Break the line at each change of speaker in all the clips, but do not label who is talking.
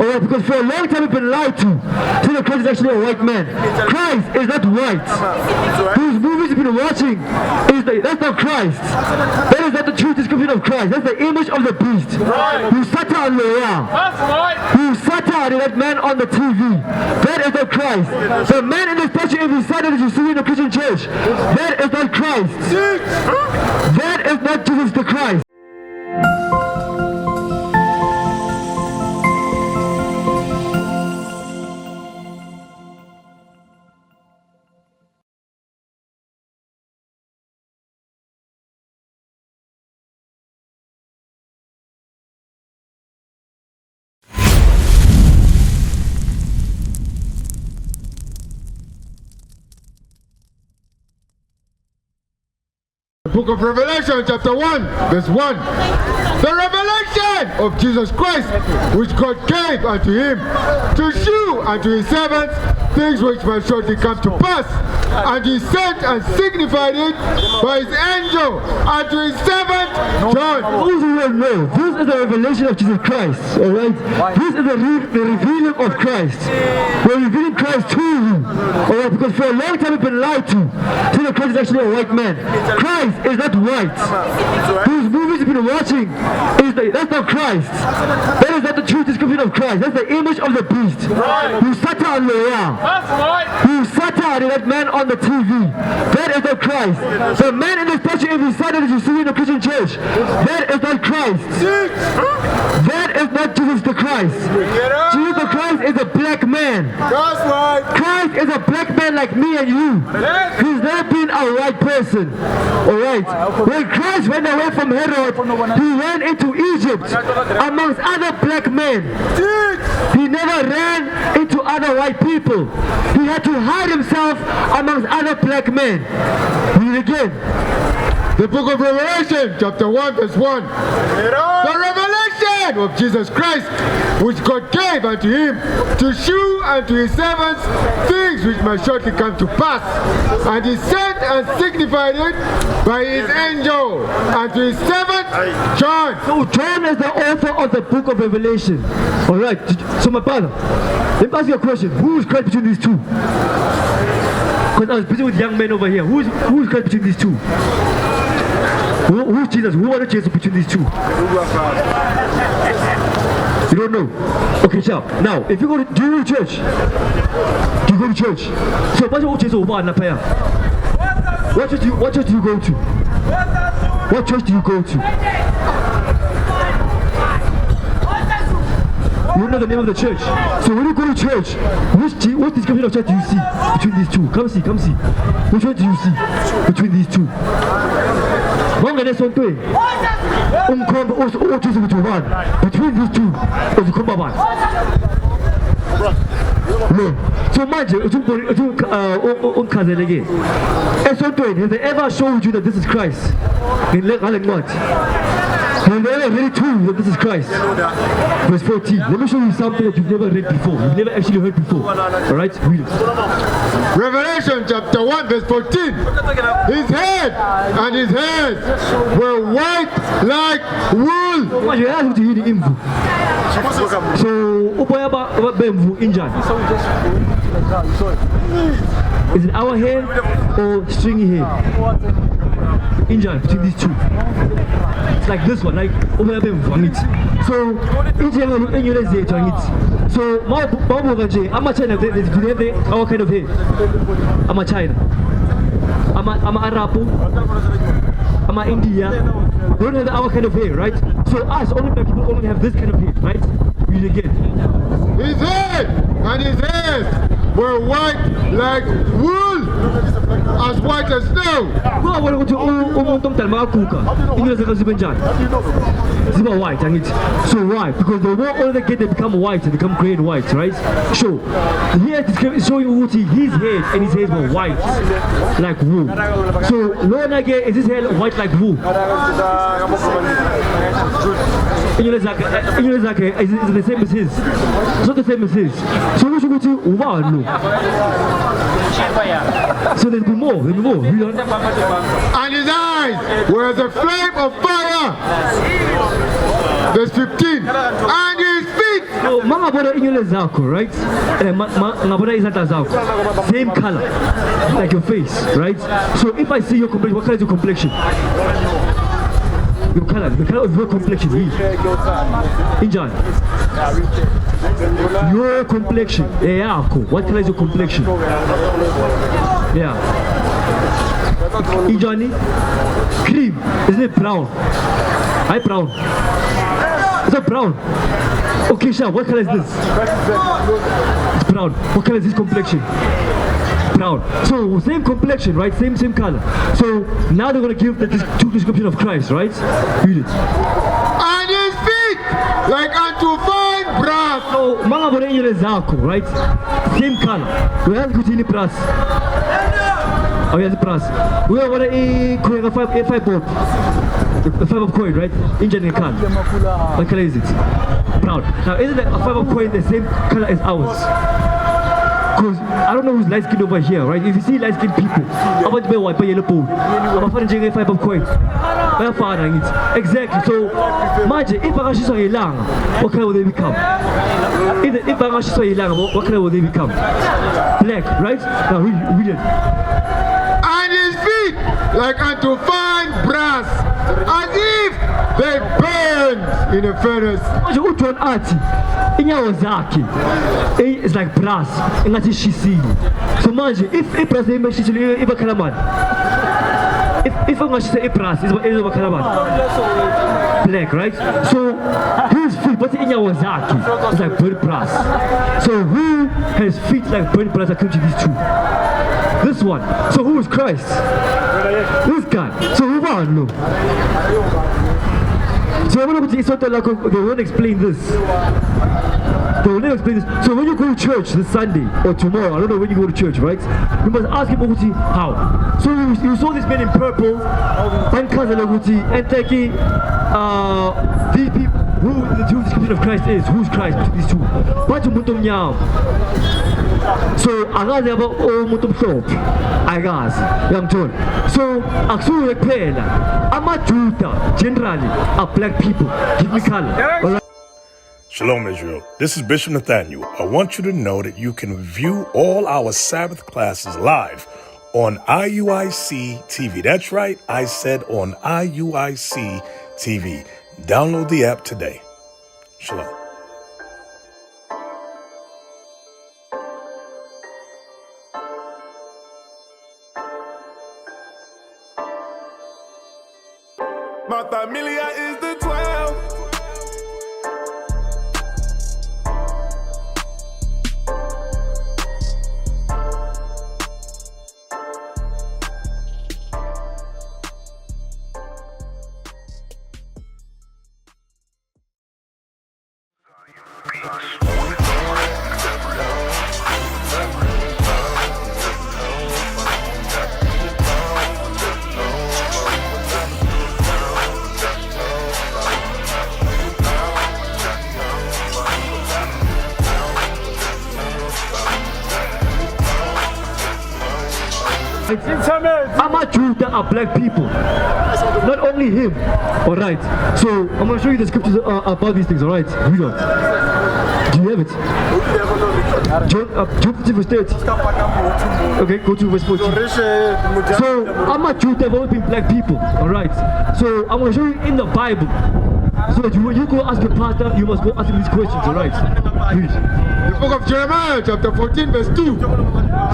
Alright, because for a long time we've been lied to. So that Christ is actually a white man. Christ is not white. Those movies you've been watching, that's not Christ. That is not the true description of Christ. That's the image of the beast. Who sat on the who sat on that man on the TV. That is not Christ. The man in the statue, if he sat that you see in the Christian church, that is not Christ. That is not Jesus the Christ.
Book of Revelation chapter 1 verse 1. The revelation of Jesus Christ which God gave unto him to shew unto his servants things which must shortly come to pass, and he sent and signified it by his angel unto his servant John.
This is the revelation of Jesus Christ, alright? This is the revealing of Christ. We're revealing Christ to you, alright? Because for a long time we've been lied to. So that Christ is actually a white man. Christ is not white. Those movies you've been watching, that's not Christ. That is not the true description of Christ. That's the image of the beast. Who sat on the who sat on that man on the TV. That is not Christ. The man in the statue, if he sat that you see in the Christian church, that is not Christ. That is not Jesus the Christ. Jesus the Christ is a black man. Christ is a black man like me and you. He's never been a white person. Alright. When Christ went away from Herod, he went into Egypt amongst other black men. He never ran into other white people. He had to hide himself amongst other black men. Read it again.
The book of Revelation chapter 1 verse 1. The revelation of Jesus Christ which God gave unto him to shew unto his servants things which must shortly come to pass, and he sent and signified it by his angel unto his servant John.
So John is the author of the book of Revelation. Alright, so my brother, let me ask you a question. Who is Christ between these two? Because I was busy with young men over here. Who is Christ between these two? Who is Jesus? Who are the Jesus between these two? You don't know? Okay, sure. Now, if you go to, do you go to church? Do you go to church? So, what church do you go to? What church do you go to? You don't know the name of the church. So when you go to church, what description of church do you see between these two? Come see. Which one do you see between these two? Between these two, so manje unchazele esontweni, have they ever showed you that this is Christ? Have they ever read to you that this is Christ? Verse 14. Let me show you something that you've never read before. You've never actually heard before. Alright? Read it.
Revelation chapter 1 verse 14. His head and his hands were white like wool.
So, is it our hair or stringy hair? Injured between these two. It's like this one, like over here. So, so I'm a China, they have our kind of hair. I'm a China. I'm a Arabu. I'm a India. We don't have our kind of hair, right? So us, only black people only have this kind of hair, right? Read again.
His head and his hands were white like wool, as white as snow.
White, so why? Because the more older they get, they become white, they become grey and white, right? So here it's showing Uti, his head and his hands were white like wool. So Lorna is his hair white like wool. It's the same as his. It's not the same as his. So we should go to no. So there'll be more.
And his eyes were as a flame of fire. Verse 15. And his feet
So mangabona inywele zakho, right? Mangabona izandla zakho. Same color, like your face, right? So if I see your complexion, what color is your complexion? Your color, the color of your complexion. Injan. Your complexion. Yeah, cool. What color is your complexion? Yeah. Injani. Cream. Isn't it brown? Hi, brown. Is that brown? Okay, Sha, what color is this? It's brown. What color is this complexion? Brown. So same complexion, right? Same color. So now they're going to give the two description of Christ, right? Read it.
And his feet like unto fine brass.
So mga bore yun zako, right? Same color. We have to see brass. Oh yes, brass. We have what a five bob. A 5 of coin, right? Indian can. What color is it? Brown. Now isn't a 5 of coin the same color as ours? Because I don't know who's light skinned over here, right? If you see light skinned people, I want to be white, yellow pool. I'm a fan of 5 of coin. Exactly. So imagine if I saw a lang, what color will they become? If I saw a lang, what color will they become? Black, right? Now read it.
And his feet like unto fine brass, as if they burned in a furnace.
It's like brass, and that's shisi. So imagine if brass is shisi, if a calaman. If I'm going to say brass, it's a calaman. Black, right? So his feet, what's in your wazaki? It's like burnt brass. So who has feet like burnt brass according to these two? This one. So who is Christ? This guy. So who are no? So they won't explain this. They will never explain this. So when you go to church this Sunday or tomorrow, I don't know when you go to church, right? You must ask him how. So you saw this man in purple, and taking these people who the true description of Christ is. Who's Christ between these two? But so agazi aba umuntu omhlophe agazi yamthola so akusuke kuphela amaJuda generally are black people. Give me color.
Shalom Israel, this is Bishop Nathaniel. I want you to know that you can view all our Sabbath classes live on IUIC TV. That's right, I said on IUIC TV. Download the app today. Shalom.
My familia is the 12.
Amajuda are black people, not only him. All right. So I'm going to show you the scriptures about these things. All right. Read on. Do you have it? John 15 verse 30. Okay, go to verse 14. So Amajuda have always been black people. All right. So I'm going to show you in the Bible. So when you go ask your pastor, you must go ask him these questions. All right. Read.
The book of Jeremiah, chapter 14, verse 2.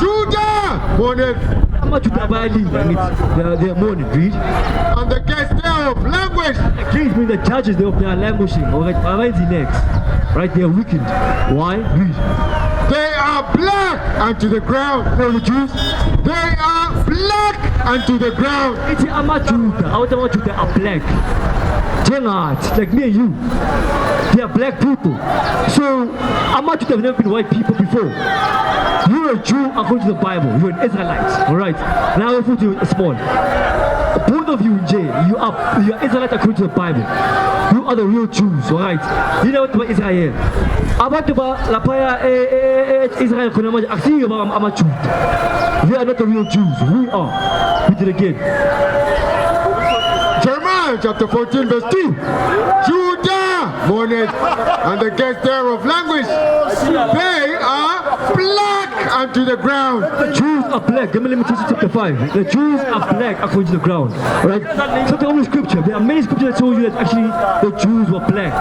Judah mourned.
Amajuda they are mourning. Read.
And the guests thereof languish.
Again, mean the judges they are languishing. All right. Next. Right. They are wicked. Why? Read.
They are black unto the ground.
The Jews.
They are black unto the ground.
It's Amajuda. Our Amajuda are black. Like me and you, they are black people. So Amajuda have never been white people before. You're a Jew according to the Bible. You're an Israelite. All right. Now I'll put you small. Both of you in jail. You are Israelite according to the Bible. You are the real Jews. All right. You know what about Israel? About Lapaya Israel. Amajuda. They are not the real Jews. We are. We did it again.
Jeremiah chapter 14 verse 2. Judah mourners, and the guests thereof languish. They are black unto the ground.
The Jews are black. Let me teach you chapter 5. The Jews are black according to the ground. Alright? So the only scripture. There are many scriptures that show you that actually the Jews were black.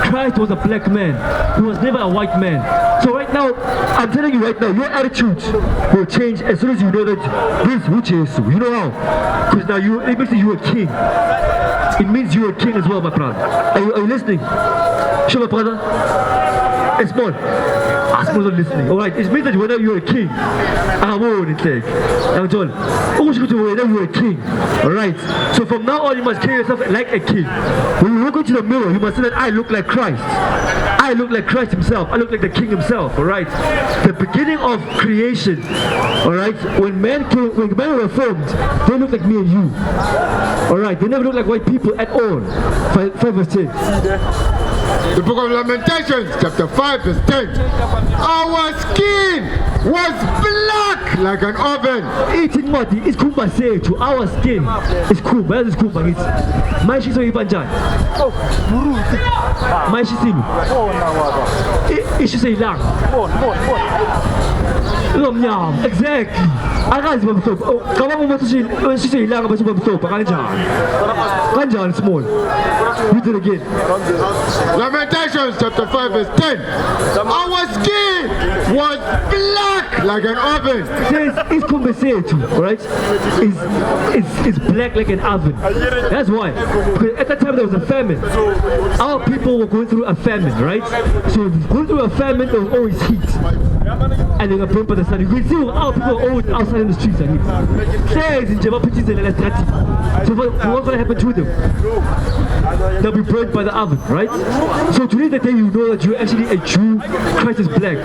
Christ was a black man. He was never a white man. So right now, I'm telling you right now, your attitude will change as soon as you know that this is Jesus. You know how? Because now it makes you a king. It means you're a king as well, my brother. Are you listening? Sure, my brother? It's small. Ask me not listening. Alright, it means that whenever you're a king, I'm on it like. I'm John. Whenever you're a king. Alright. So from now on you must carry yourself like a king. When you look into the mirror, you must say that I look like Christ. I look like Christ himself. I look like the king himself. Alright. The beginning of creation. Alright. When men were formed, they look like me and you. Alright. They never look like white people at all. 5 verse 10.
The book of Lamentations, chapter 5, verse 10. Our skin was black like an oven.
Eating what is kumba say to our skin is kumba. Where is kumba? It's my shiso ibanjani. My shisinu. Ishiso ilang. Exactly. Akazi bamhlophe. Cabanga ukuthi shiso ilanga bathi bamhlophe kanjani? Kanjani small? Read it again.
Lamentations chapter 5 verse 10. Our skin was black like an oven.
Says it's compensated, right? It's black like an oven. That's why. Because at that time there was a famine. Our people were going through a famine, right? So going through a famine, there was always heat. And they were burned by the sun. You can see our people are always outside in the streets and heat. Says in Java pitches and so what's going to happen to them? They'll be burned by the oven, right? So today the day you know that you're actually a Jew, Christ is black.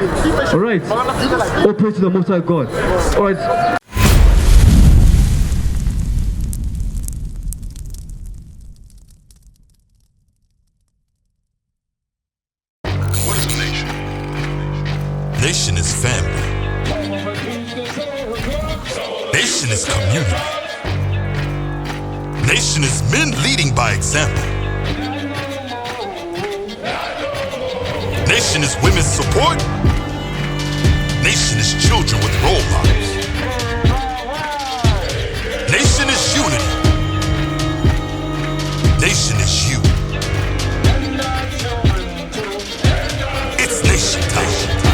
Alright? All praise to the Most High God. Alright.
What is a nation? Nation is family. Nation is community. Nation is men leading by example. Nation is women's support. Nation is children with role models. Nation is unity. Nation is you. It's nation time.